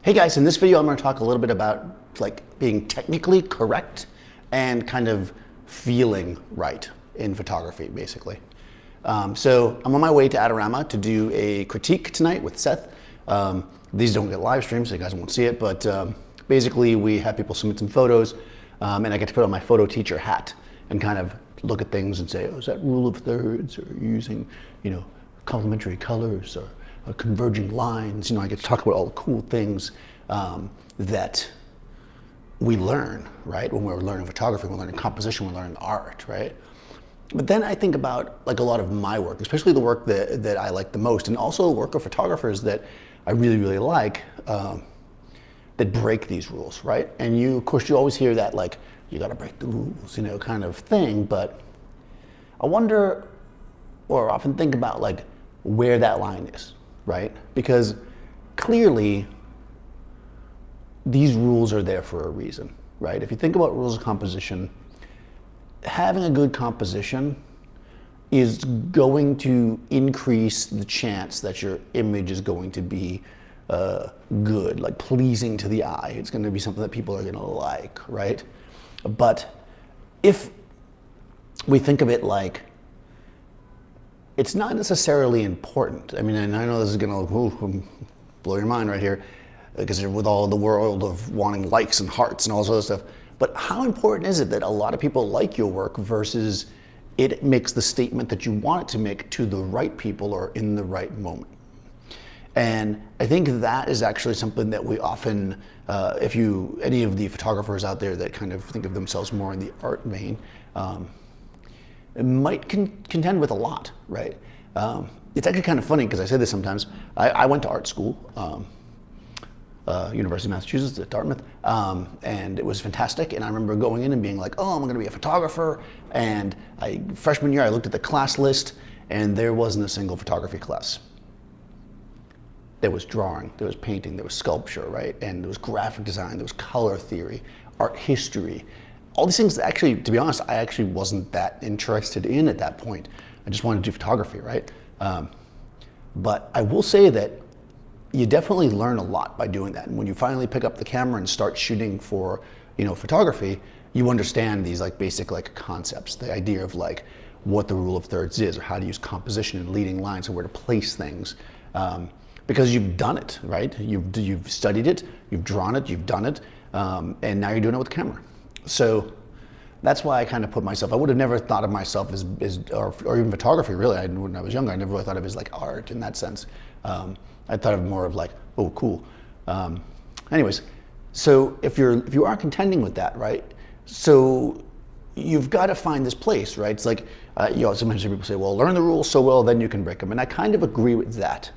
Hey guys, in this video I'm going to talk a little bit about being technically correct and kind of feeling right in photography, basically. So I'm on my way to Adorama to do a critique tonight with Seth. These don't get live streamed, so you guys won't see it, but basically we have people submit some photos, and I get to put on my photo teacher hat and kind of look at things and say, oh, is that rule of thirds, or using, complementary colors, or converging lines. I get to talk about all the cool things that we learn, right? When we're learning photography, we're learning composition, we're learning art, right? But then I think about a lot of my work, especially the work that I like the most, and also the work of photographers that I really, really like, that break these rules, right? And of course, you always hear that you gotta break the rules, kind of thing, but I wonder, or often think about where that line is, right? Because clearly these rules are there for a reason, right? If you think about rules of composition, having a good composition is going to increase the chance that your image is going to be good, pleasing to the eye. It's going to be something that people are going to like, right? But if we think of it it's not necessarily important. I mean, and I know this is going to blow your mind right here, because you're with all the world of wanting likes and hearts and all this other stuff. But how important is it that a lot of people like your work versus it makes the statement that you want it to make to the right people or in the right moment? And I think that is actually something that we often, any of the photographers out there that kind of think of themselves more in the art vein, might contend with a lot, right? It's actually kind of funny because I say this sometimes. I went to art school, University of Massachusetts at Dartmouth, and it was fantastic. And I remember going in and being like, oh, I'm going to be a photographer. And freshman year, I looked at the class list, and there wasn't a single photography class. There was drawing, there was painting, there was sculpture, right? And there was graphic design, there was color theory, art history. All these things that actually, to be honest, I actually wasn't that interested in at that point. I just wanted to do photography, right? But I will say that you definitely learn a lot by doing that. And when you finally pick up the camera and start shooting for, photography, you understand these basic concepts, the idea of what the rule of thirds is, or how to use composition and leading lines, and where to place things. Because you've done it, right? You've studied it, you've drawn it, you've done it, and now you're doing it with the camera. So that's why I kind of put myself, I would have never thought of myself as or even photography really, when I was younger, I never really thought of it as art in that sense. I thought of more of oh, cool. Anyways, so if you are contending with that, right? So you've got to find this place, right? It's sometimes people say, well, learn the rules so well, then you can break them. And I kind of agree with that.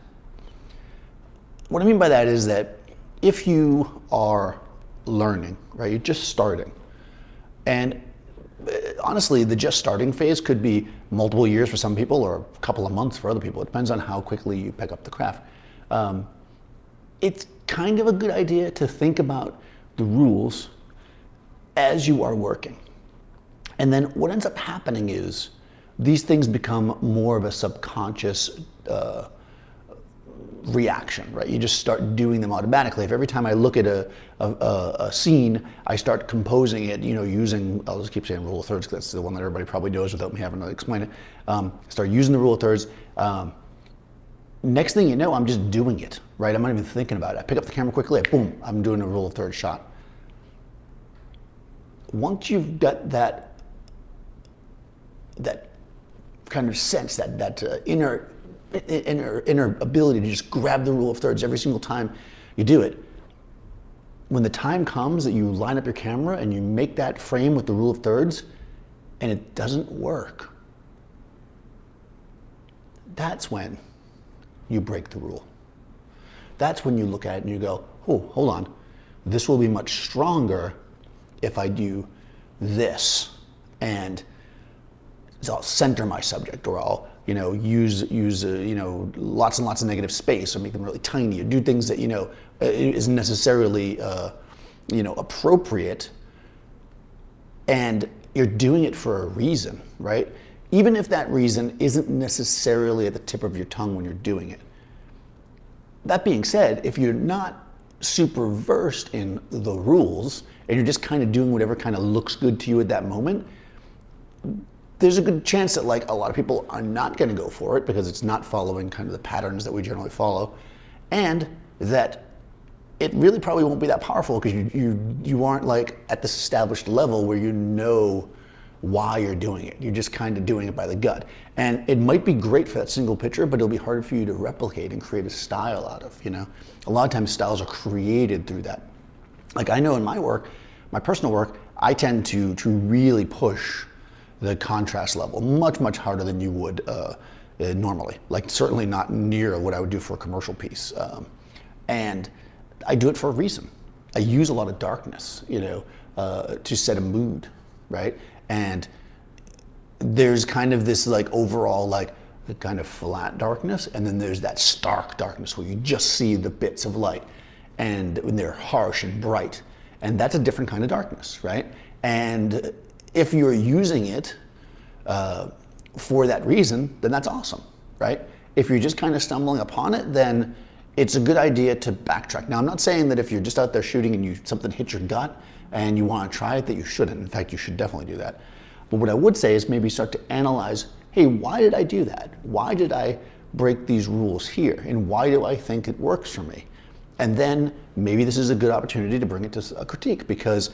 What I mean by that is that if you are learning, right, you're just starting. And honestly, the just starting phase could be multiple years for some people or a couple of months for other people. It depends on how quickly you pick up the craft. It's kind of a good idea to think about the rules as you are working. And then what ends up happening is these things become more of a subconscious reaction, right? You just start doing them automatically. If every time I look at a scene, I start composing it, using, I'll just keep saying rule of thirds because that's the one that everybody probably knows without me having to explain it. Start using the rule of thirds. Next thing you know, I'm just doing it, right? I'm not even thinking about it. I pick up the camera quickly, boom, I'm doing a rule of thirds shot. Once you've got that kind of sense, that inner ability to just grab the rule of thirds every single time you do it, when the time comes that you line up your camera and you make that frame with the rule of thirds and it doesn't work, that's when you break the rule. That's when you look at it and you go, oh, hold on, this will be much stronger if I do this, and so I'll center my subject, or I'll use lots and lots of negative space, or make them really tiny, or do things that isn't necessarily appropriate, and you're doing it for a reason, right? Even if that reason isn't necessarily at the tip of your tongue when you're doing it. That being said, if you're not super versed in the rules and you're just kind of doing whatever kind of looks good to you at that moment, there's a good chance that like a lot of people are not going to go for it because it's not following kind of the patterns that we generally follow, and that it really probably won't be that powerful because you aren't like at this established level where you know why you're doing it. You're just kind of doing it by the gut. And it might be great for that single picture, but it'll be harder for you to replicate and create a style out of, you know? A lot of times styles are created through that. Like I know in my work, my personal work, I tend to really push the contrast level much, much harder than you would normally. Like certainly not near what I would do for a commercial piece. And I do it for a reason. I use a lot of darkness, you know, to set a mood, right? And there's kind of this like overall like the kind of flat darkness, and then there's that stark darkness where you just see the bits of light, and when they're harsh and bright, and that's a different kind of darkness, right? And if you're using it for that reason, then that's awesome, right? If you're just kind of stumbling upon it, then it's a good idea to backtrack. Now, I'm not saying that if you're just out there shooting and something hits your gut and you want to try it, that you shouldn't. In fact, you should definitely do that. But what I would say is maybe start to analyze, hey, why did I do that? Why did I break these rules here? And why do I think it works for me? And then maybe this is a good opportunity to bring it to a critique, because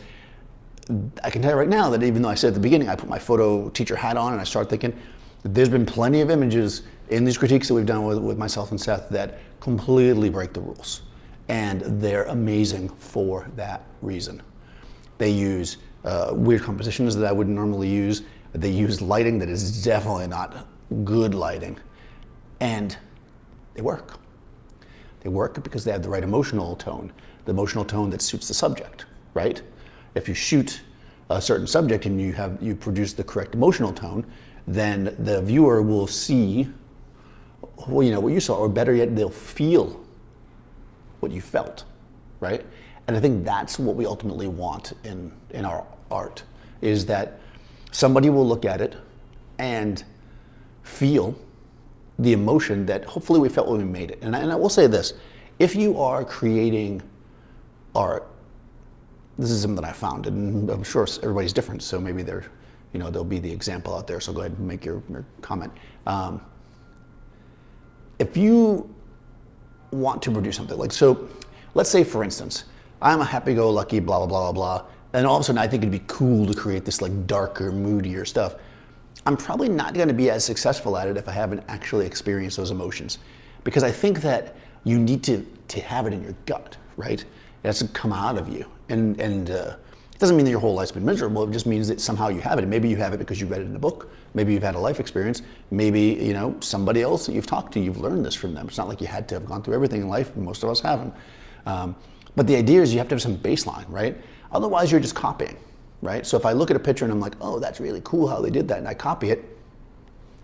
I can tell you right now that even though I said at the beginning, I put my photo teacher hat on and I start thinking, there's been plenty of images in these critiques that we've done with myself and Seth that completely break the rules. And they're amazing for that reason. They use weird compositions that I wouldn't normally use. They use lighting that is definitely not good lighting. And they work. They work because they have the right emotional tone, the emotional tone that suits the subject, right? If you shoot a certain subject and you produce the correct emotional tone, then the viewer will see, well, you know, what you saw, or better yet, they'll feel what you felt, right? And I think that's what we ultimately want in our art, is that somebody will look at it and feel the emotion that hopefully we felt when we made it. And I will say this, if you are creating art, this is something that I found, and I'm sure everybody's different, so maybe there'll be the example out there, so go ahead and make your comment. If you want to produce something, like, so let's say for instance, I'm a happy-go-lucky blah, blah, blah, blah, blah, and all of a sudden I think it'd be cool to create this like darker, moodier stuff. I'm probably not gonna be as successful at it if I haven't actually experienced those emotions, because I think that you need to have it in your gut, right? It has to come out of you. And it doesn't mean that your whole life's been miserable. It just means that somehow you have it. And maybe you have it because you read it in a book. Maybe you've had a life experience. Maybe, you know, somebody else that you've talked to, you've learned this from them. It's not like you had to have gone through everything in life. Most of us haven't. But the idea is you have to have some baseline, right? Otherwise, you're just copying, right? So if I look at a picture and I'm like, oh, that's really cool how they did that, and I copy it,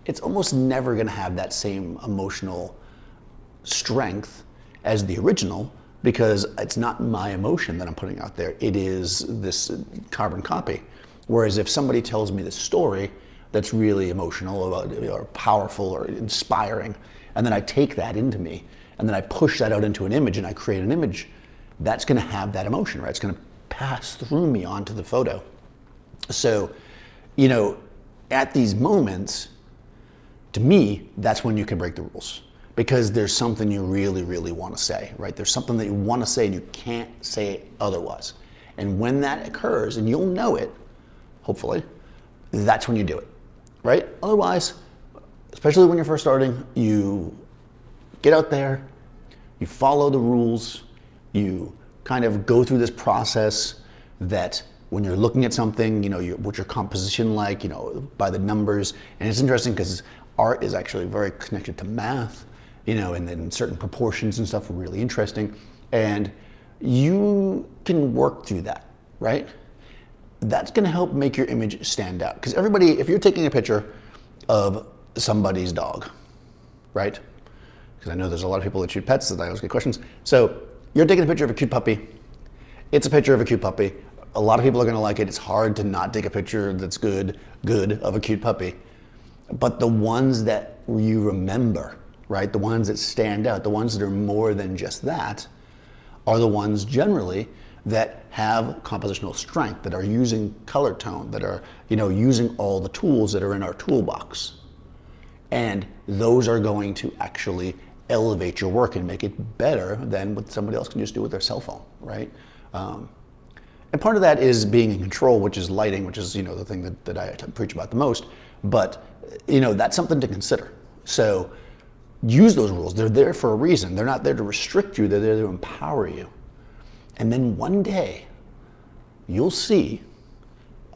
it's almost never going to have that same emotional strength as the original, because it's not my emotion that I'm putting out there. It is this carbon copy. Whereas if somebody tells me this story that's really emotional or powerful or inspiring, and then I take that into me, and then I push that out into an image and I create an image, that's gonna have that emotion, right? It's gonna pass through me onto the photo. So, you know, at these moments, to me, that's when you can break the rules. Because there's something you really, really want to say, right? There's something that you want to say and you can't say it otherwise. And when that occurs, and you'll know it, hopefully, that's when you do it, right? Otherwise, especially when you're first starting, you get out there, you follow the rules, you kind of go through this process that when you're looking at something, you know, what's your composition like, you know, by the numbers. And it's interesting because art is actually very connected to math, you know, and then certain proportions and stuff are really interesting. And you can work through that, right? That's gonna help make your image stand out. Because everybody, if you're taking a picture of somebody's dog, right? Because I know there's a lot of people that shoot pets that I always get questions. So you're taking a picture of a cute puppy. It's a picture of a cute puppy. A lot of people are gonna like it. It's hard to not take a picture that's good of a cute puppy. But the ones that you remember, right? The ones that stand out, the ones that are more than just that, are the ones generally that have compositional strength, that are using color tone, that are, using all the tools that are in our toolbox. And those are going to actually elevate your work and make it better than what somebody else can just do with their cell phone, right? And part of that is being in control, which is lighting, which is, the thing that I preach about the most. But, that's something to consider. So use those rules. They're there for a reason. They're not there to restrict you. They're there to empower you. And then one day, you'll see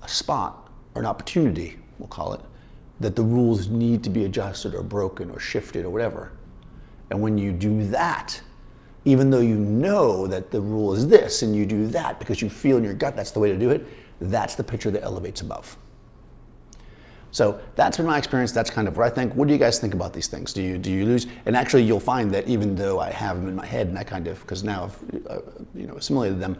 a spot or an opportunity, we'll call it, that the rules need to be adjusted or broken or shifted or whatever. And when you do that, even though you know that the rule is this and you do that because you feel in your gut that's the way to do it, that's the picture that elevates above. So that's been my experience. That's kind of what I think. What do you guys think about these things? Do you lose? And actually, you'll find that even though I have them in my head and I kind of, because now I've assimilated them.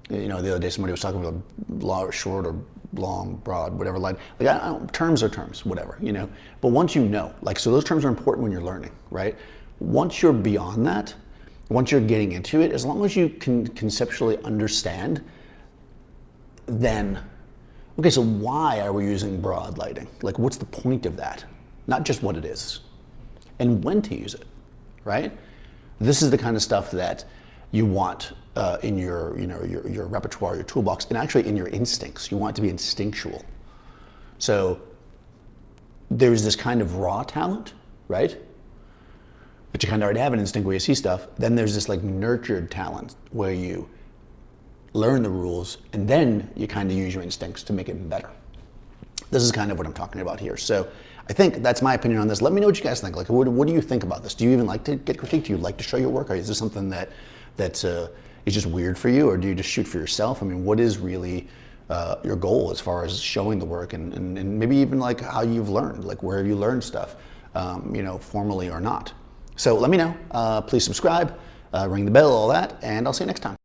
The other day somebody was talking about long or short or long, broad, whatever line. Terms are terms, whatever, But once so those terms are important when you're learning, right? Once you're beyond that, once you're getting into it, as long as you can conceptually understand, then, okay, so why are we using broad lighting? What's the point of that? Not just what it is, and when to use it, right? This is the kind of stuff that you want in your repertoire, your toolbox, and actually in your instincts. You want it to be instinctual. So there's this kind of raw talent, right? But you kind of already have an instinct where you see stuff. Then there's this nurtured talent where you learn the rules and then you kind of use your instincts to make it better. This is kind of what I'm talking about here. So I think that's my opinion on this. Let me know what you guys think. What do you think about this? Do you even like to get critiqued? Do you like to show your work? Or is this something that is just weird for you? Or do you just shoot for yourself? I mean, what is really your goal as far as showing the work and maybe even how you've learned? Where have you learned stuff, formally or not? So let me know. Please subscribe, ring the bell, all that, and I'll see you next time.